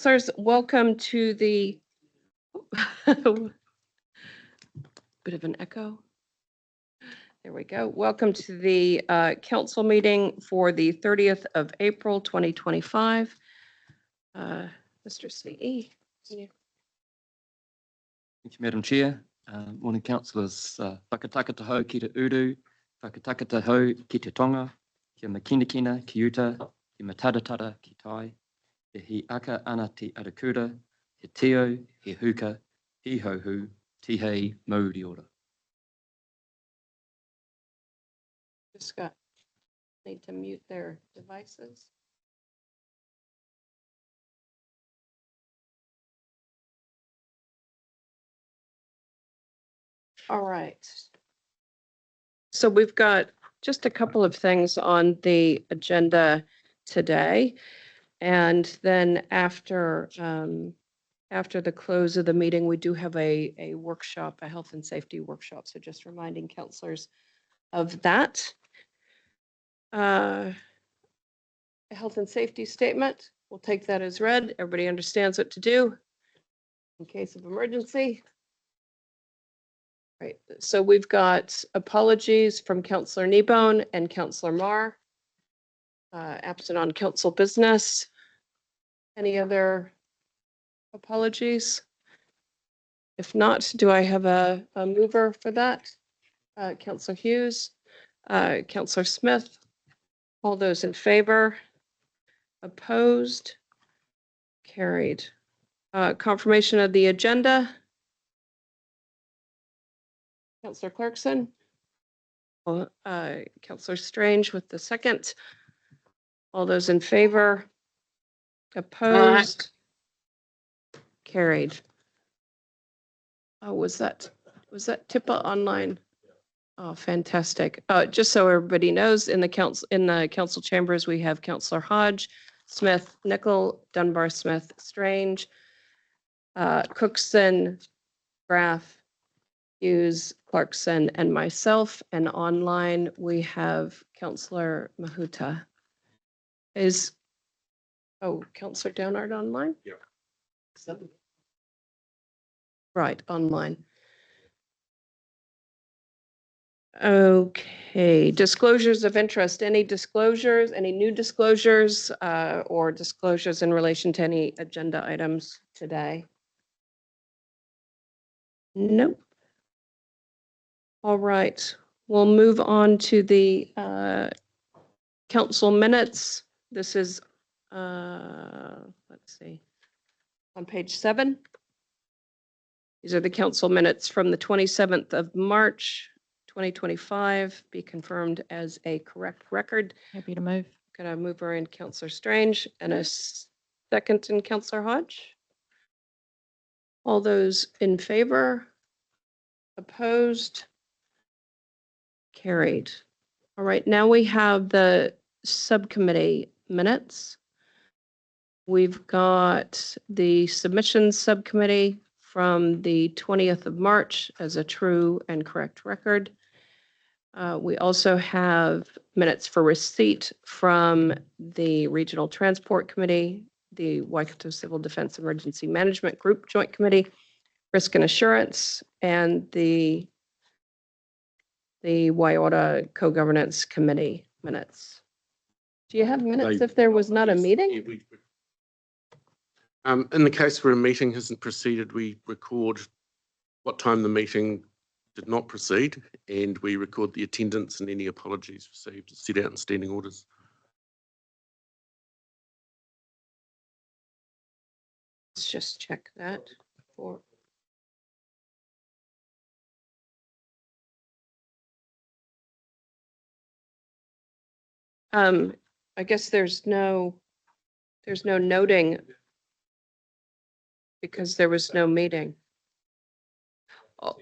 Councilors, welcome to the bit of an echo. There we go. Welcome to the council meeting for the 30th of April, 2025. Mr. CE. Thank you, Madam Chair. Morning, councillors. Whakataka taho ki te uru, whakataka taho ki te tonga, kia makinakina ki uta, ki mataratara ki tai, he hi aka ana te arakura, he teo, he huka, he hohu, ti hei mauri ora. Just need to mute their devices. All right. So we've got just a couple of things on the agenda today. And then after the close of the meeting, we do have a workshop, a health and safety workshop. So just reminding councilors of that. A health and safety statement. We'll take that as read. Everybody understands what to do in case of emergency. Right. So we've got apologies from Councillor Kneebone and Councillor Marr. Absent on council business. Any other apologies? If not, do I have a mover for that? Councillor Hughes, Councillor Smith. All those in favor? Opposed? Carried. Confirmation of the agenda. Councillor Clarkson. Councillor Strange with the second. All those in favor? Opposed? Carried. Oh, was that TIPA online? Oh, fantastic. Just so everybody knows, in the council chambers, we have Councillor Hodge, Smith, Nickel, Dunbar, Smith, Strange, Cookson, Graff, Hughes, Clarkson, and myself. And online, we have Councillor Mahuta. Councillor Downard online? Yeah. Right, online. Okay, disclosures of interest. Any disclosures, any new disclosures or disclosures in relation to any agenda items today? Nope. All right, we'll move on to the council minutes. This is, let's see, on page 7. These are the council minutes from the 27th of March, 2025, be confirmed as a correct record. Happy to move. Got a mover in Councillor Strange and a second in Councillor Hodge. All those in favor? Opposed? Carried. All right, now we have the subcommittee minutes. We've got the submissions subcommittee from the 20th of March as a true and correct record. We also have minutes for receipt from the Regional Transport Committee, the Waikato Civil Defense Emergency Management Group Joint Committee, Risk and Assurance, and the WAIORA Co-Governance Committee minutes. Do you have minutes if there was not a meeting? In the case where a meeting hasn't proceeded, we record what time the meeting did not proceed, and we record the attendance and any apologies received set out in standing orders. Let's just check that for. I guess there's no noting because there was no meeting. Oh,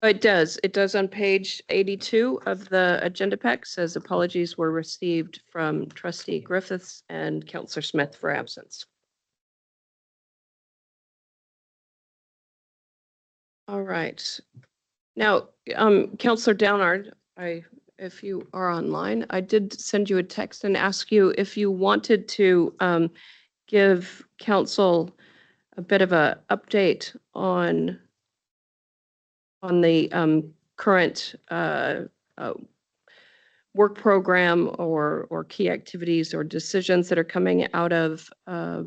it does on page 82 of the agenda pack. Says apologies were received from Trustee Griffiths and Councillor Smith for absence. All right. Now, Councillor Downard, if you are online, I did send you a text and ask you if you wanted to give council a bit of a update on the current work program or key activities or decisions that are coming out of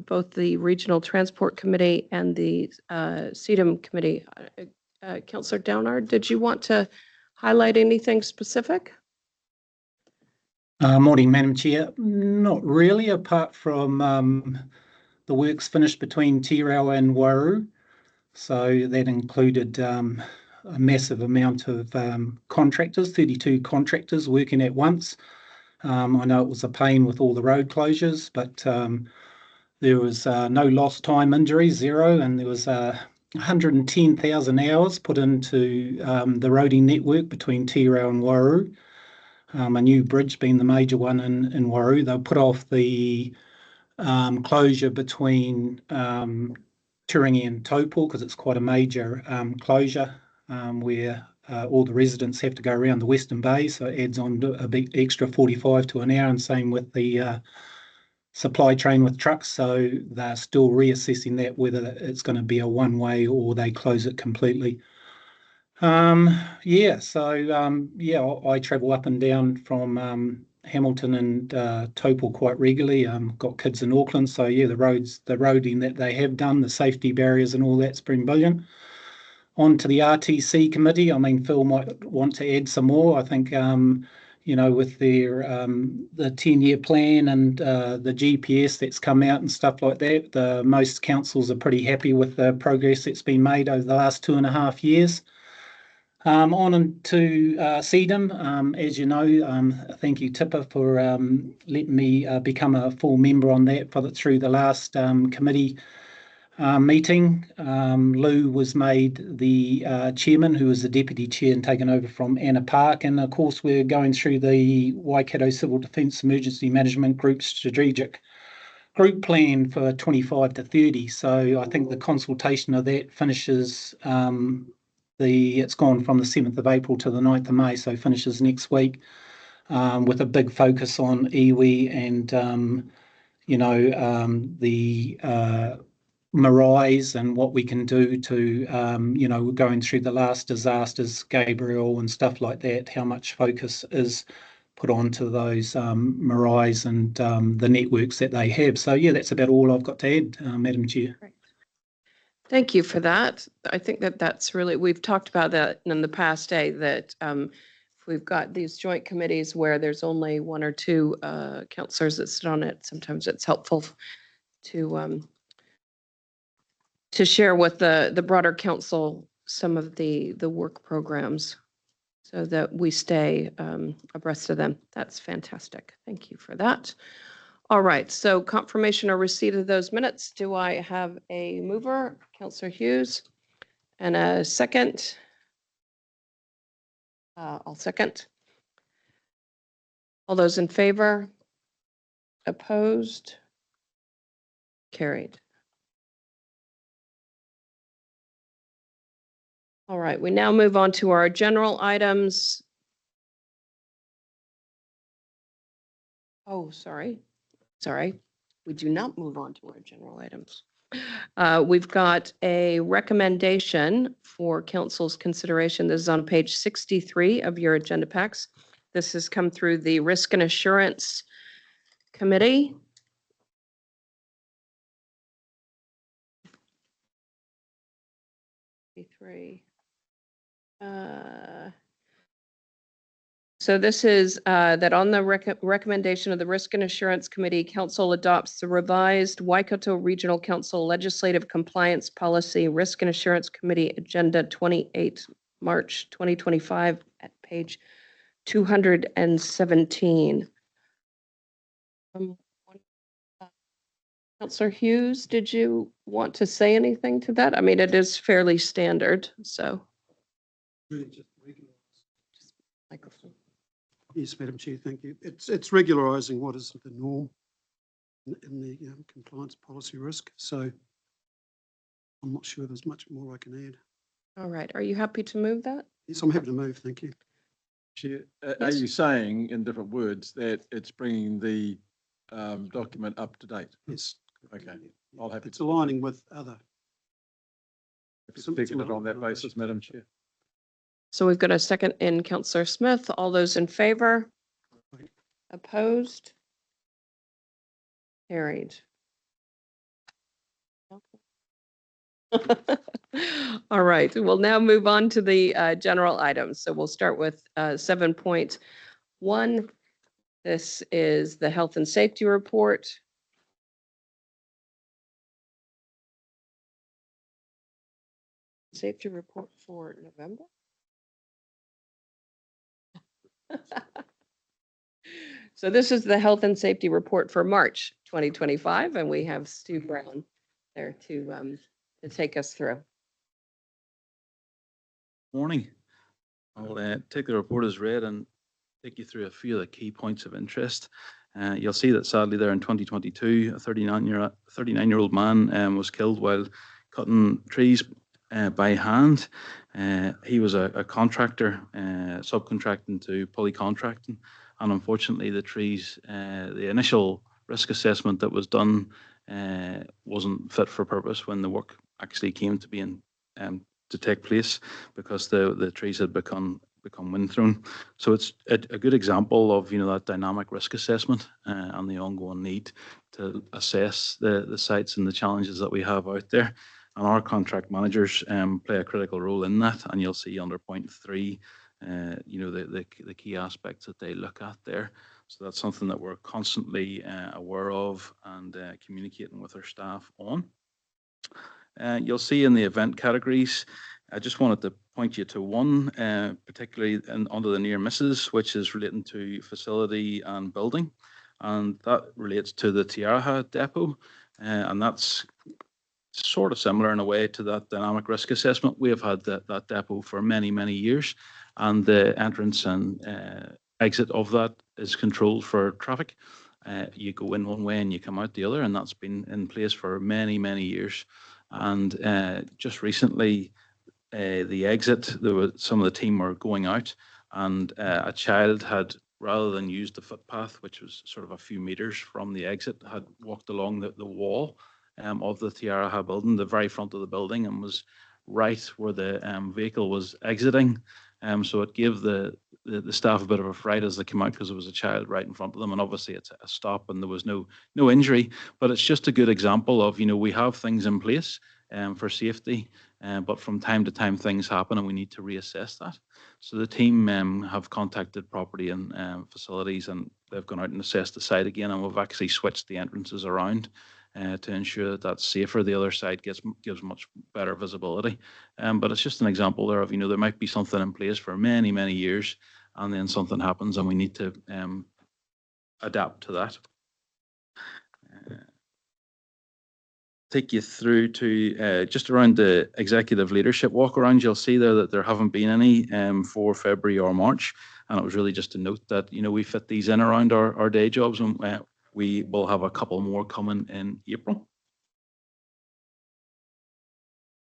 both the Regional Transport Committee and the CEDM Committee. Councillor Downard, did you want to highlight anything specific? Morning, Madam Chair. Not really, apart from the works finished between Tirau and Waioru. So that included a massive amount of contractors, 32 contractors working at once. I know it was a pain with all the road closures, but there was no lost time injuries, 0, and there was 110,000 hours put into the roading network between Tirau and Waioru. A new bridge being the major one in Waioru. They'll put off the closure between Turingi and Taupo because it's quite a major closure where all the residents have to go around the Western Bay, so it adds on a big extra 45 to an hour, and same with the supply train with trucks. So they're still reassessing that, whether it's going to be a one-way or they close it completely. I travel up and down from Hamilton and Taupo quite regularly. Got kids in Auckland, so yeah, the roading that they have done, the safety barriers and all that's been brilliant. On to the RTC committee. I mean, Phil might want to add some more. I think with their the 10-year plan and the GPS that's come out and stuff like that, most councils are pretty happy with the progress that's been made over the last 2.5 years. On to CEDM. As you know, thank you, Tipper, for letting me become a full member on that through the last committee meeting. Lou was made the chairman, who was the deputy chair and taken over from Anna Park. And of course, we're going through the Waikato Civil Defence Emergency Management Group strategic group plan for 25 to 30. So I think the consultation of that finishes. It's gone from the 7th of April to the 9th of May, so finishes next week, with a big focus on iwi and the Marais and what we can do to we're going through the last disasters, Gabriel and stuff like that, how much focus is put onto those Marais and the networks that they have. So yeah, that's about all I've got to add, Madam Chair. Great. Thank you for that. I think that's really, we've talked about that in the past day, that if we've got these joint committees where there's only 1 or 2 councillors that sit on it, sometimes it's helpful to share with the broader council some of the work programs so that we stay abreast of them. That's fantastic. Thank you for that. All right, so confirmation or receipt of those minutes. Do I have a mover, Councillor Hughes, and a second? I'll second. All those in favor? Opposed? Carried. All right, we now move on to our general items. Oh, sorry. We do not move on to our general items. We've got a recommendation for council's consideration. This is on page 63 of your agenda packs. This has come through the Risk and Assurance Committee. So this is that on the recommendation of the Risk and Assurance Committee, Council adopts the revised Waikato Regional Council Legislative Compliance Policy Risk and Assurance Committee Agenda 28 March 2025 at page 217. Councillor Hughes, did you want to say anything to that? I mean, it is fairly standard, so. Microphone. Yes, Madam Chair, thank you. It's regularising what is the norm in the compliance policy risk. So I'm not sure there's much more I can add. All right. Are you happy to move that? Yes, I'm happy to move. Thank you. Chair, are you saying in different words that it's bringing the document up to date? Yes. Okay, I'll have It's aligning with other. taken it on that basis, Madam Chair. So we've got a second in Councillor Smith. All those in favor? Opposed? Carried. All right, we'll now move on to the general items. So we'll start with 7.1. This is the health and safety report. Safety report for November. So this is the health and safety report for March 2025, and we have Stu Brown there to take us through. Morning. I'll take the report as read and take you through a few of the key points of interest. You'll see that sadly there in 2022, a 39-year-old man was killed while cutting trees by hand. He was a contractor subcontracting to polycontracting, and unfortunately the trees, the initial risk assessment that was done wasn't fit for purpose when the work actually came to be to take place, because the trees had become wind-thrown. So it's a good example of that dynamic risk assessment and the ongoing need to assess the sites and the challenges that we have out there. And our contract managers play a critical role in that. And you'll see under point 3, the key aspects that they look at there. So that's something that we're constantly aware of and communicating with our staff on. You'll see in the event categories, I just wanted to point you to one, particularly under the near misses, which is relating to facility and building. And that relates to the Tiaraha depot. And that's sort of similar in a way to that dynamic risk assessment. We have had that depot for many, many years. And the entrance and exit of that is controlled for traffic. You go in one way and you come out the other, and that's been in place for many, many years. And just recently, the exit, some of the team were going out, and a child had, rather than use the footpath, which was sort of a few meters from the exit, had walked along the wall of the Tiaraha building, the very front of the building, and was right where the vehicle was exiting. So it gave the staff a bit of a fright as they came out, because there was a child right in front of them, and obviously it's a stop and there was no injury. But it's just a good example of, we have things in place for safety, but from time to time things happen and we need to reassess that. So the team have contacted property and facilities, and they've gone out and assessed the site again, and we've actually switched the entrances around to ensure that that's safer. The other side gives much better visibility. But it's just an example there of, there might be something in place for many, many years, and then something happens and we need to adapt to that. Take you through to just around the executive leadership walk around. You'll see there that there haven't been any for February or March. And it was really just to note that, we fit these in around our day jobs, and we will have a couple more coming in April.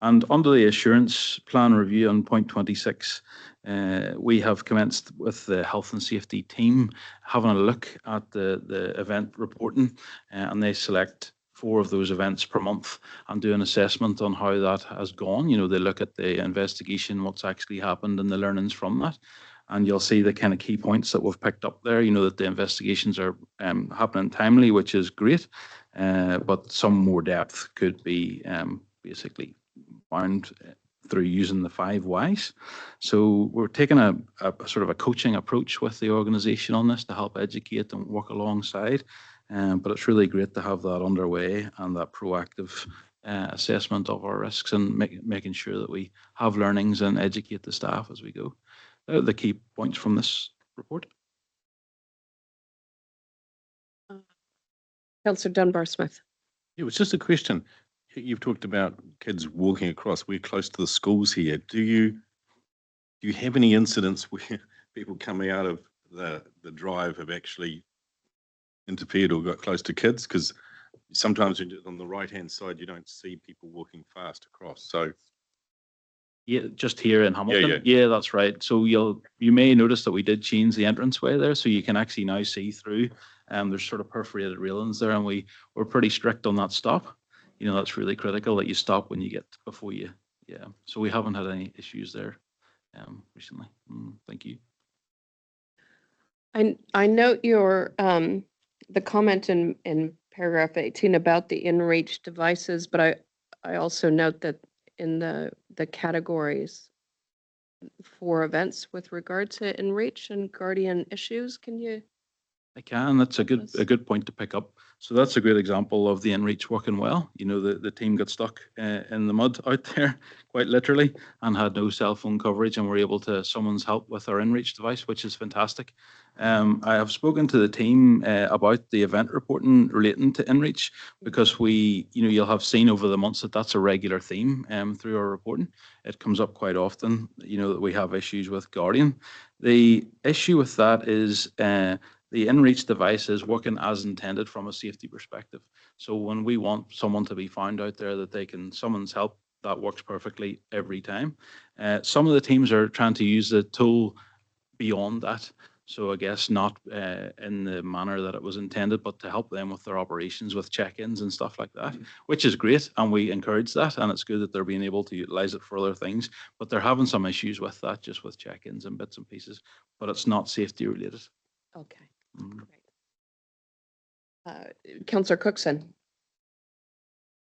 And under the assurance plan review on point 26, we have commenced with the health and safety team having a look at the event reporting, and they select 4 of those events per month and do an assessment on how that has gone. They look at the investigation, what's actually happened, and the learnings from that. And you'll see the kind of key points that we've picked up there, that the investigations are happening timely, which is great, but some more depth could be basically found through using the 5 whys. So we're taking a sort of a coaching approach with the organisation on this to help educate and work alongside. But it's really great to have that underway and that proactive assessment of our risks, and making sure that we have learnings and educate the staff as we go. The key points from this report. Councillor Dunbar-Smith. It was just a question. You've talked about kids walking across. We're close to the schools here. Do you have any incidents where people coming out of the drive have actually interfered or got close to kids? Because sometimes on the right-hand side, you don't see people walking fast across. So Yeah, just here in Hamilton. yeah. Yeah, that's right. So you may notice that we did change the entranceway there, so you can actually now see through. There's sort of perforated railings there, and we're pretty strict on that stop. You know, that's really critical that you stop when you get before you. Yeah. So we haven't had any issues there recently. Thank you. I note your, the comment in paragraph 18 about the in-reach devices, but I also note that in the categories for events with regard to in-reach and guardian issues, can you? I can. That's a good point to pick up. So that's a great example of the inReach working well. You know, the team got stuck in the mud out there, quite literally, and had no cell phone coverage, and were able to someone's help with our inReach device, which is fantastic. I have spoken to the team about the event reporting relating to inReach, because you'll have seen over the months that that's a regular theme through our reporting. It comes up quite often, that we have issues with Guardian. The issue with that is the inReach device is working as intended from a safety perspective. So when we want someone to be found out there that they can summons help, that works perfectly every time. Some of the teams are trying to use the tool beyond that. So I guess not in the manner that it was intended, but to help them with their operations, with check-ins and stuff like that, which is great. And we encourage that. And it's good that they're being able to utilize it for other things. But they're having some issues with that, just with check-ins and bits and pieces. But it's not safety related. Okay. Councillor Cookson.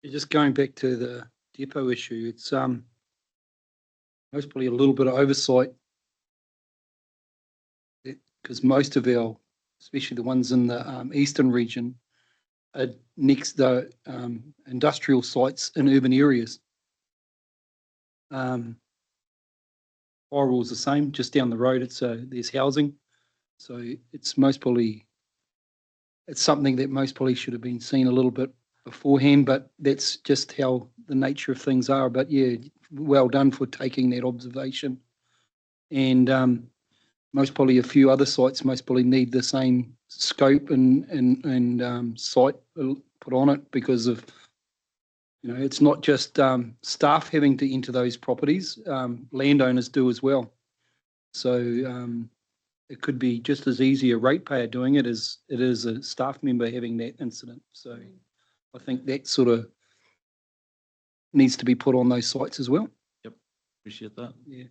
Just going back to the depot issue, it's most probably a little bit of oversight, because most of our, especially the ones in the eastern region, are next to industrial sites in urban areas. Orwell's the same, just down the road. There's housing, so it's something that most probably should have been seen a little bit beforehand, but that's just how the nature of things are. But yeah, well done for taking that observation. And most probably a few other sites most probably need the same scope and site put on it, because of, it's not just staff having to enter those properties, landowners do as well. So it could be just as easy a ratepayer doing it as it is a staff member having that incident. So I think that sort of needs to be put on those sites as well. Yep, appreciate that. Yeah,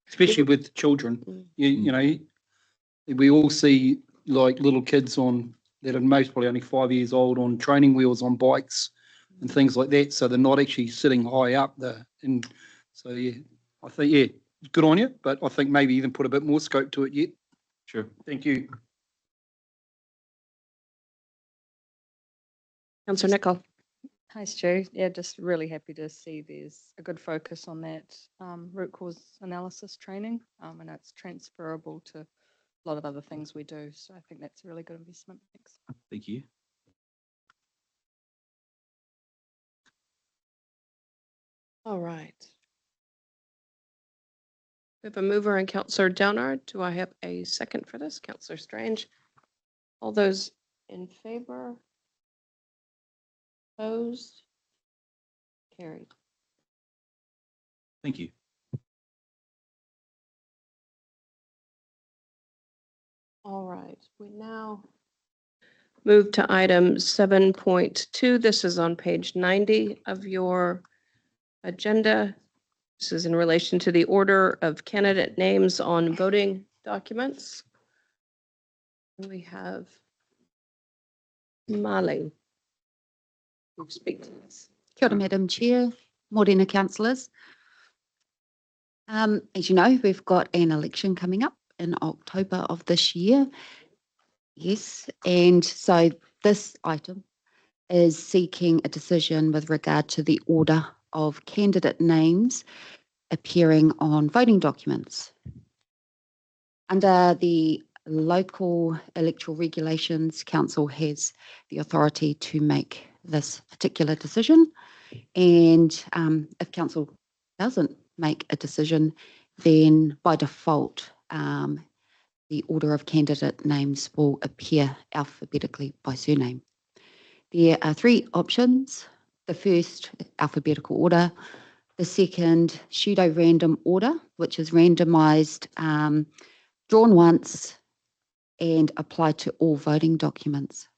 especially with children. We all see like little kids that are most probably only 5 years old on training wheels on bikes and things like that. So they're not actually sitting high up there. And so yeah, I think good on you, but I think maybe even put a bit more scope to it yet. Sure. Thank you. Councillor Nicol. Hi, Stu. Yeah, just really happy to see there's a good focus on that root cause analysis training, and it's transferable to a lot of other things we do. So I think that's a really good investment. Thanks. Thank you. All right. We have a mover and Councillor Downard. Do I have a second for this? Councillor Strange. All those in favor? Opposed? Carried. Thank you. All right. We now move to item 7.2. This is on page 90 of your agenda. This is in relation to the order of candidate names on voting documents. We have Mali. Who speak to this? Kia ora, Madam Chair, Morena councillors. As you know, we've got an election coming up in October of this year. Yes, and so this item is seeking a decision with regard to the order of candidate names appearing on voting documents. Under the local electoral regulations, council has the authority to make this particular decision, and if council doesn't make a decision, then by default the order of candidate names will appear alphabetically by surname. There are three options. The first, alphabetical order. The second, pseudo-random order, which is randomised, drawn once and applied to all voting documents.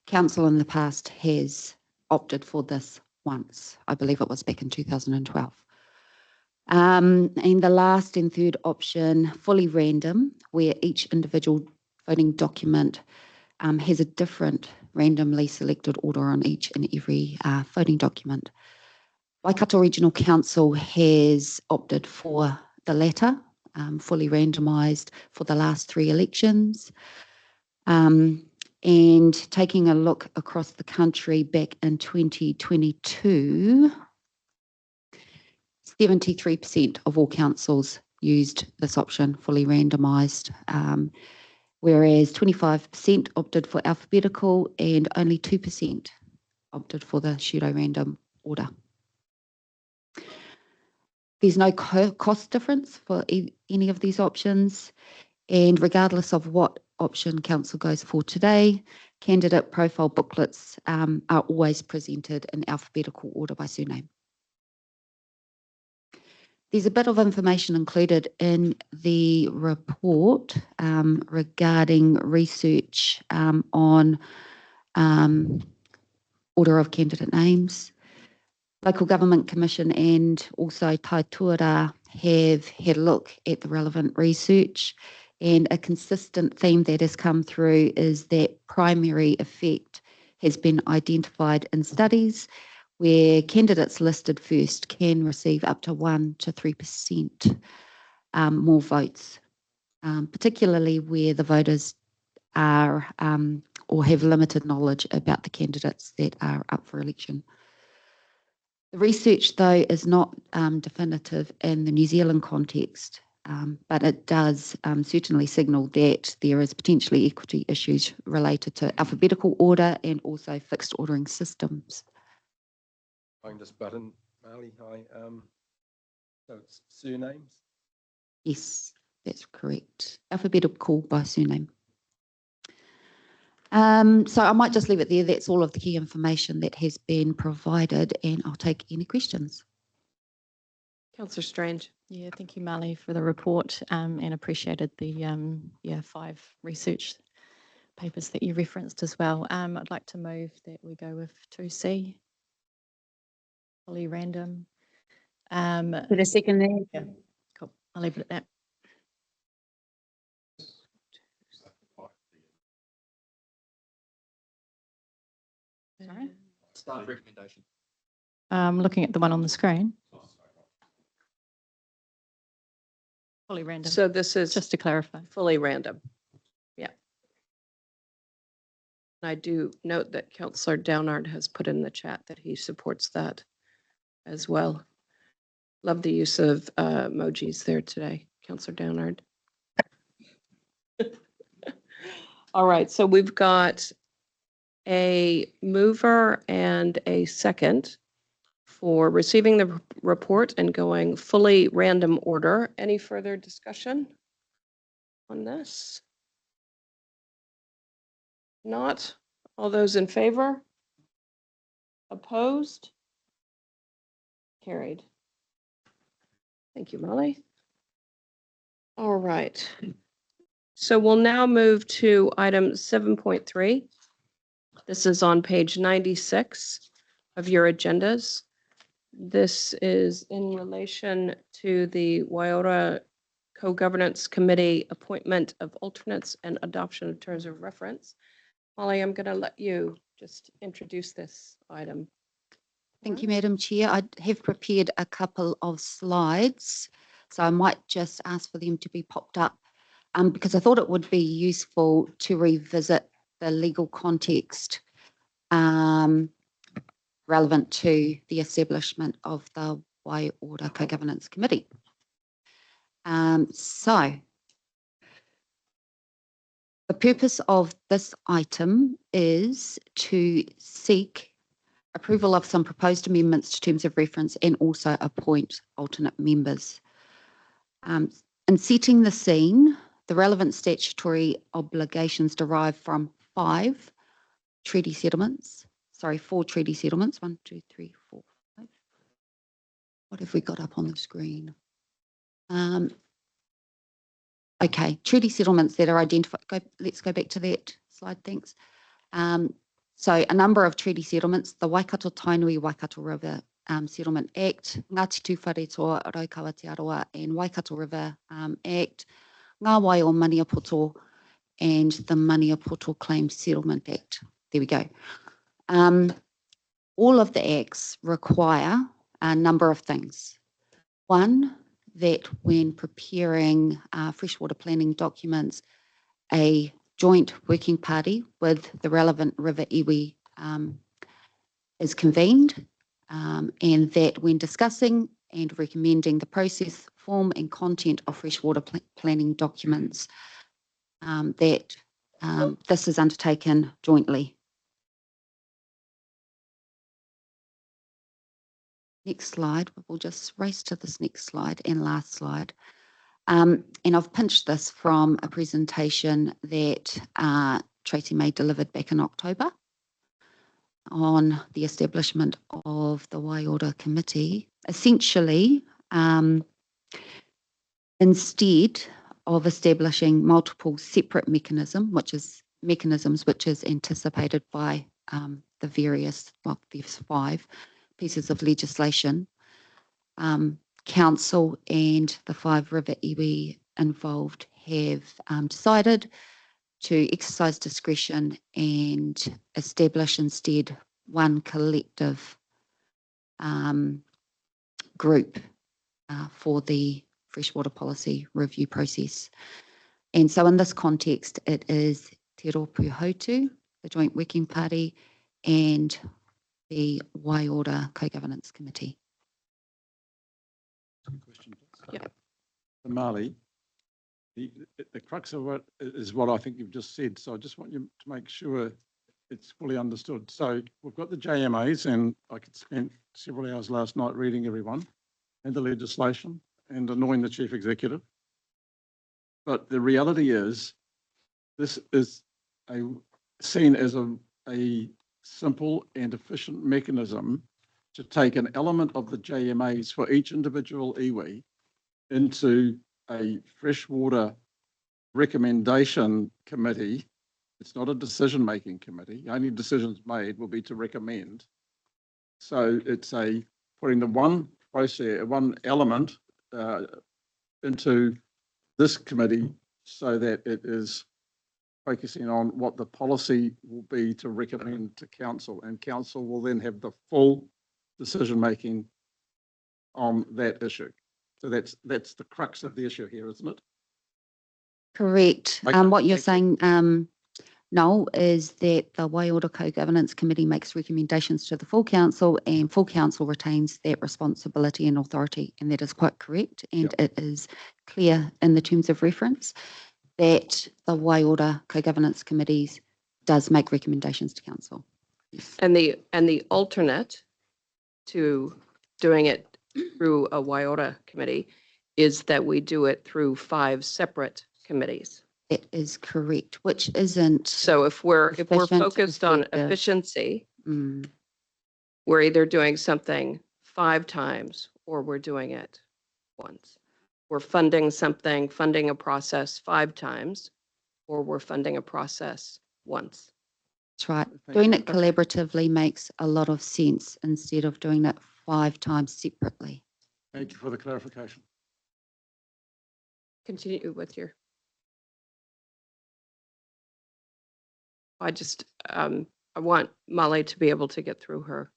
Council in the past has opted for this once. I believe it was back in 2012. And the last and third option, fully random, where each individual voting document has a different randomly selected order on each and every voting document. Waikato Regional Council has opted for the latter, fully randomised for the last 3 elections. And taking a look across the country back in 2022, 73% of all councils used this option, fully randomised, whereas 25% opted for alphabetical and only 2% opted for the pseudo-random order. There's no cost difference for any of these options, and regardless of what option council goes for today, candidate profile booklets are always presented in alphabetical order by surname. There's a bit of information included in the report regarding research on order of candidate names. Local Government Commission and also Tai Tuara have had a look at the relevant research, and a consistent theme that has come through is that primary effect has been identified in studies where candidates listed first can receive up to 1 to 3% more votes, particularly where the voters are or have limited knowledge about the candidates that are up for election. The research, though, is not definitive in the New Zealand context, but it does certainly signal that there is potentially equity issues related to alphabetical order and also fixed ordering systems. Find this button, Marley, hi. So it's surnames. Yes, that's correct. Alphabetical by surname. So I might just leave it there. That's all of the key information that has been provided, and I'll take any questions. Councillor Strange. Yeah, thank you, Marley, for the report and appreciated the 5 research papers that you referenced as well. I'd like to move that we go with 2C, fully random. Put a second there. Yeah, cool. I'll leave it at that. Sorry? Staff recommendation. Looking at the one on the screen. Fully random. So this is Just to clarify. fully random. Yeah. I do note that Councillor Downard has put in the chat that he supports that as well. Love the use of emojis there today, Councillor Downard. All right, so we've got a mover and a second for receiving the report and going fully random order. Any further discussion on this? Not. All those in favor? Opposed? Carried. Thank you, Molly. All right. So we'll now move to item 7.3. This is on page 96 of your agendas. This is in relation to the WAIORA Co-Governance Committee appointment of alternates and adoption of terms of reference. Molly, I'm going to let you just introduce this item. Thank you, Madam Chair. I have prepared a couple of slides, so I might just ask for them to be popped up because I thought it would be useful to revisit the legal context relevant to the establishment of the WAIORA Co-Governance Committee. So the purpose of this item is to seek approval of some proposed amendments to terms of reference and also appoint alternate members. In setting the scene, the relevant statutory obligations derive from 4 treaty settlements, 1, 2, 3, 4, 5. What have we got up on the screen? Okay, treaty settlements that are identified. Let's go back to that slide, thanks. So a number of treaty settlements, the Waikato Tainui Waikato River Settlement Act, Ngāti Tūwharetoa Raukawa Te Aroa and Waikato River Act, Ngā Wai o Maniapoto and the Maniapoto Claims Settlement Act. There we go. All of the acts require a number of things. One, that when preparing freshwater planning documents, a joint working party with the relevant river iwi is convened, and that when discussing and recommending the process, form and content of freshwater planning documents, that this is undertaken jointly. Next slide, we'll just race to this next slide and last slide. And I've pinched this from a presentation that Tracy May delivered back in October on the establishment of the WAIORA committee. Essentially, instead of establishing multiple separate mechanisms, which is anticipated by the various, well, there's 5 pieces of legislation, Council and the 5 river iwi involved have decided to exercise discretion and establish instead one collective group for the freshwater policy review process. And so in this context, it is Te Rōpū Hautu, the Joint Working Party, and the WAIORA Co-Governance Committee. Question. Yeah. Marley, the crux of what is what I think you've just said. So I just want you to make sure it's fully understood. So we've got the JMAs, and I could spend several hours last night reading everyone and the legislation and annoying the chief executive. But the reality is, this is seen as a simple and efficient mechanism to take an element of the JMAs for each individual iwi into a freshwater recommendation committee. It's not a decision-making committee. The only decisions made will be to recommend. So it's putting the one process, one element into this committee so that it is focusing on what the policy will be to recommend to council, and council will then have the full decision-making on that issue. So that's the crux of the issue here, isn't it? Correct. Okay, What you're thank saying, Noel, is that the WAIORA Co-Governance Committee makes recommendations to the full council, and full council retains that responsibility and authority, and that is quite correct. And it is clear in the terms of reference that the WAIORA Co-Governance Committees does make recommendations to council. And the alternate to doing it through a WAIORA committee is that we do it through 5 separate committees. That is correct, which isn't. So if we're efficient, focused on effective. efficiency, Mm, we're either doing something 5 times or we're doing it once. We're funding a process 5 times, or we're funding a process once. that's right. Thank Doing you. it collaboratively makes a lot of sense instead of doing it 5 times separately. Thank you for the clarification. Continue with your. I want Molly to be able to get through her.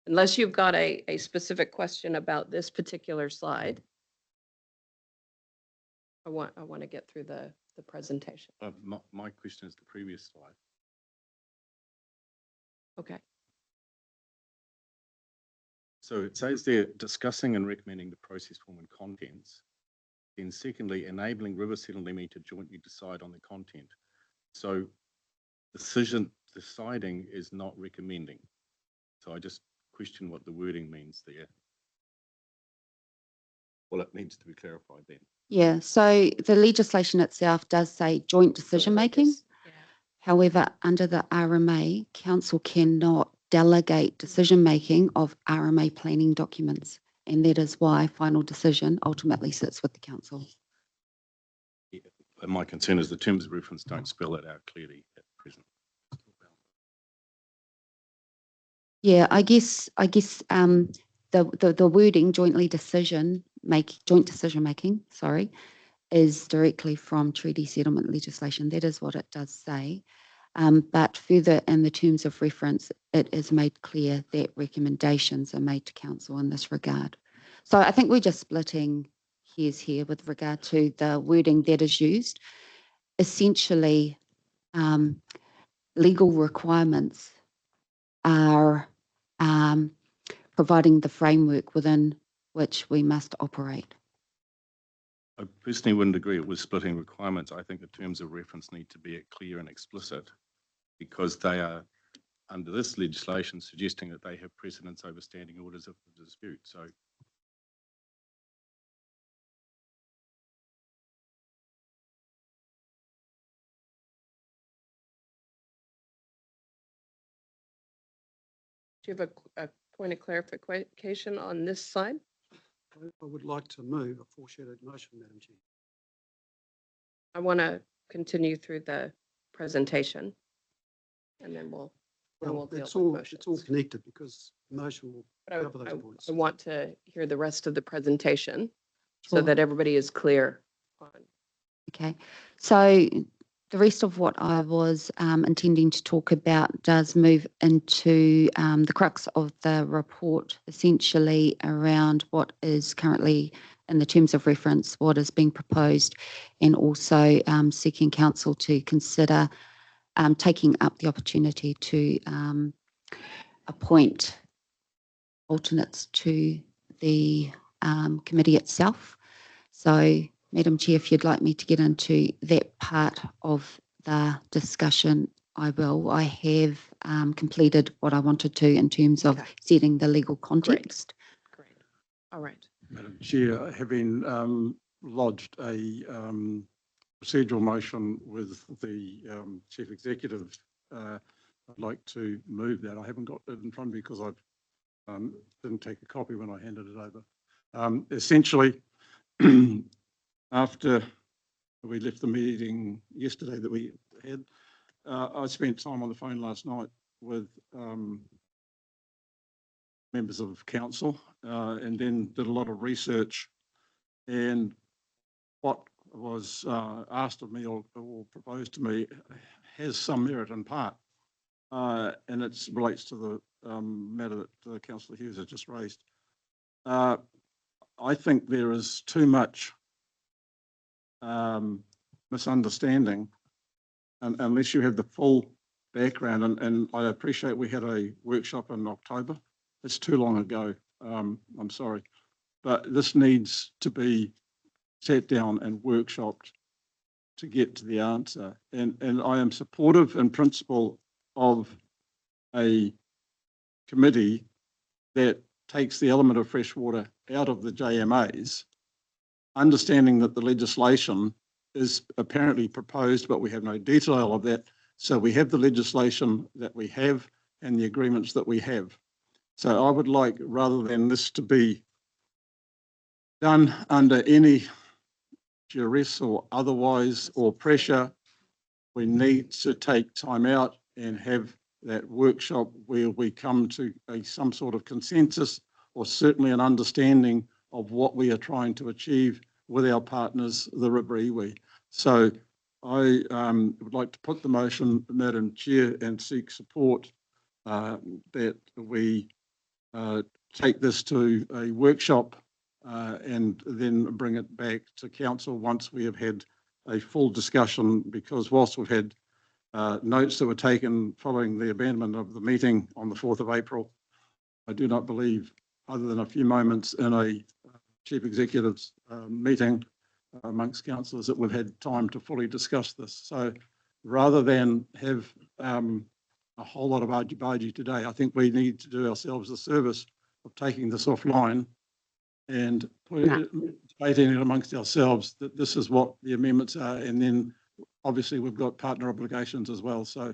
Unless you've got a specific question about this particular slide. I want to get through the presentation. My question is the previous slide. Okay. So it says there, discussing and recommending the process, form and contents. Then secondly, enabling river settlement to jointly decide on the content. So deciding is not recommending. So I just question what the wording means there. Well, it needs to be clarified then. Yeah, so the legislation itself does say joint decision making. Yeah. However, under the RMA, council cannot delegate decision-making of RMA planning documents. And that is why final decision ultimately sits with the council. And my concern is the terms of reference don't spell it out clearly at present. Yeah, I guess the wording joint decision making, sorry, is directly from treaty settlement legislation. That is what it does say. But further in the terms of reference, it is made clear that recommendations are made to council in this regard. So I think we're just splitting hairs here with regard to the wording that is used. Essentially, legal requirements are providing the framework within which we must operate. I personally wouldn't agree it was splitting requirements. I think the terms of reference need to be clear and explicit because they are, under this legislation, suggesting that they have precedence over standing orders of the dispute. So Do you have a point of clarification on this side? I would like to move a foreshadowed motion, Madam Chair. I want to continue through the presentation and then we'll deal with It's all motions. connected because the motion will But cover those points. I want to hear the rest of the presentation so Sure. that everybody is clear on. Okay, so the rest of what I was intending to talk about does move into the crux of the report, essentially around what is currently in the terms of reference, what is being proposed, and also seeking council to consider taking up the opportunity to appoint alternates to the committee itself. So, Madam Chair, if you'd like me to get into that part of the discussion, I will. I have completed what I wanted to in terms of setting the legal context. Great. All right. Madam Chair, having lodged a procedural motion with the Chief Executive, I'd like to move that. I haven't got it in front of me because I didn't take a copy when I handed it over. Essentially, after we left the meeting yesterday that we had, I spent time on the phone last night with members of council and then did a lot of research, and what was asked of me or proposed to me has some merit in part, and it relates to the matter that Councillor Hughes has just raised. I think there is too much misunderstanding unless you have the full background, and I appreciate we had a workshop in October. It's too long ago. I'm sorry, but this needs to be sat down and workshopped to get to the answer. And I am supportive in principle of a committee that takes the element of fresh water out of the JMAs, understanding that the legislation is apparently proposed, but we have no detail of that. So we have the legislation that we have and the agreements that we have. So I would like, rather than this to be done under any duress or otherwise or pressure, we need to take time out and have that workshop where we come to some sort of consensus or certainly an understanding of what we are trying to achieve with our partners, the river iwi. So I would like to put the motion, Madam Chair, and seek support that we take this to a workshop and then bring it back to council once we have had a full discussion, because whilst we've had notes that were taken following the abandonment of the meeting on the 4th of April, I do not believe, other than a few moments in a Chief Executive's meeting amongst councillors, that we've had time to fully discuss this. So rather than have a whole lot of argy-bargy today, I think we need to do ourselves the service of taking this offline and debating it amongst ourselves that this is what the amendments are, and then obviously we've got partner obligations as well. So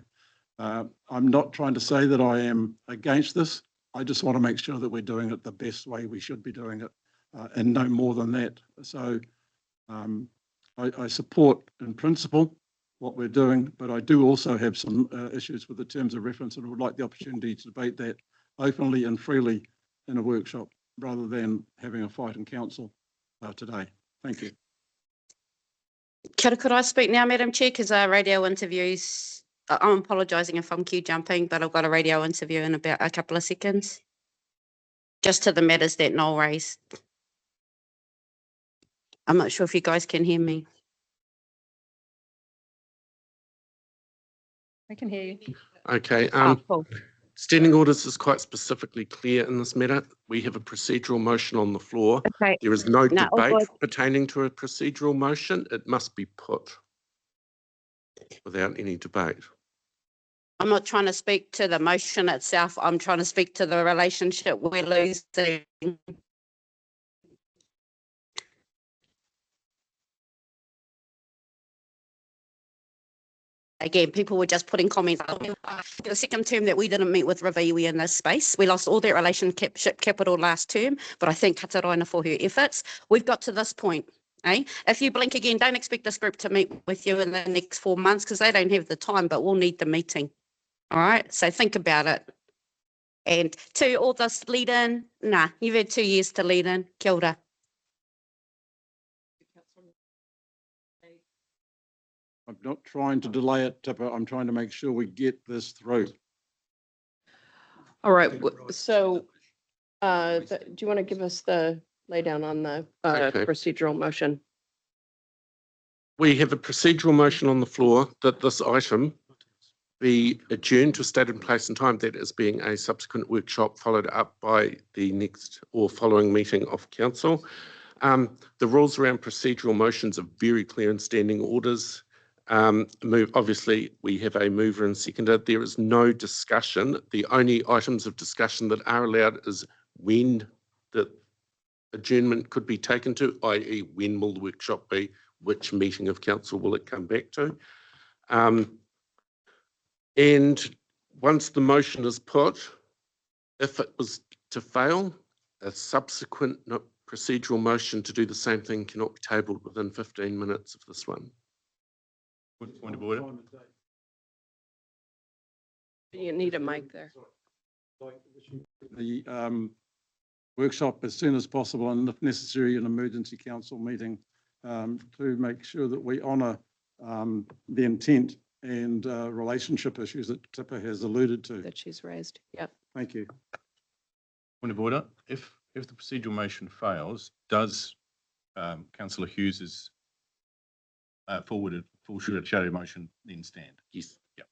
I'm not trying to say that I am against this. I just want to make sure that we're doing it the best way we should be doing it, and no more than that. So I support in principle what we're doing, but I do also have some issues with the terms of reference, and would like the opportunity to debate that openly and freely in a workshop rather than having a fight in council today. Thank you. Could I speak now, Madam Chair? Because our radio interviews, I'm apologising if I'm queue jumping, but I've got a radio interview in about a couple of seconds. Just to the matters that Noel raised. I'm not sure if you guys can hear me. I can hear you. Okay. Cool. Standing orders is quite specifically clear in this matter. We have a procedural motion on the floor. Okay. There is no No, all debate good. pertaining to a procedural motion. It must be put without any debate. I'm not trying to speak to the motion itself. I'm trying to speak to the relationship we're losing. Again, people were just putting comments. The second term that we didn't meet with Riviwi in this space. We lost all that relationship capital last term, but I thank Kataraina for her efforts. We've got to this point. Eh? If you blink again, don't expect this group to meet with you in the next 4 months because they don't have the time, but we'll need the meeting. All right, so think about it. And to all this lead in, nah, you've had 2 years to lead in. Kia ora. I'm not trying to delay it, Tipper. I'm trying to make sure we get this through. All right, so do you want to give us the laydown on the Okay. procedural motion? We have a procedural motion on the floor that this item be adjourned to a state and place and time that is being a subsequent workshop followed up by the next or following meeting of council. The rules around procedural motions are very clear in standing orders. Obviously, we have a mover and seconder. There is no discussion. The only items of discussion that are allowed is when the adjournment could be taken to, i.e. when will the workshop be, which meeting of council will it come back to. And once the motion is put, if it was to fail, a subsequent procedural motion to do the same thing cannot be tabled within 15 minutes of this one. Point of order. You need a mic there. The workshop as soon as possible, and if necessary, an emergency council meeting to make sure that we honour the intent and relationship issues that Tipper has alluded to. That she's raised, yeah. Thank you. Point of order. If the procedural motion fails, does Councillor Hughes's forwarded full shadow motion then stand? Yes. Yeah.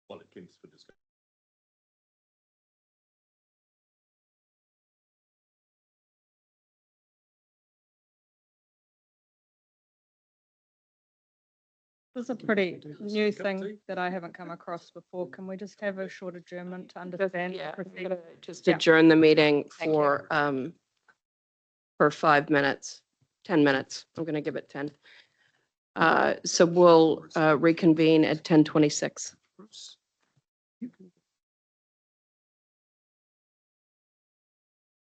Well, it comes for discussion. This is a pretty new thing that I haven't come across before. Can we just have a short adjournment to understand? Yeah, the I'm procedure? gonna just Yeah. adjourn the meeting Thank you. for 5 minutes, 10 minutes. I'm gonna give it 10. So we'll reconvene at 10:26.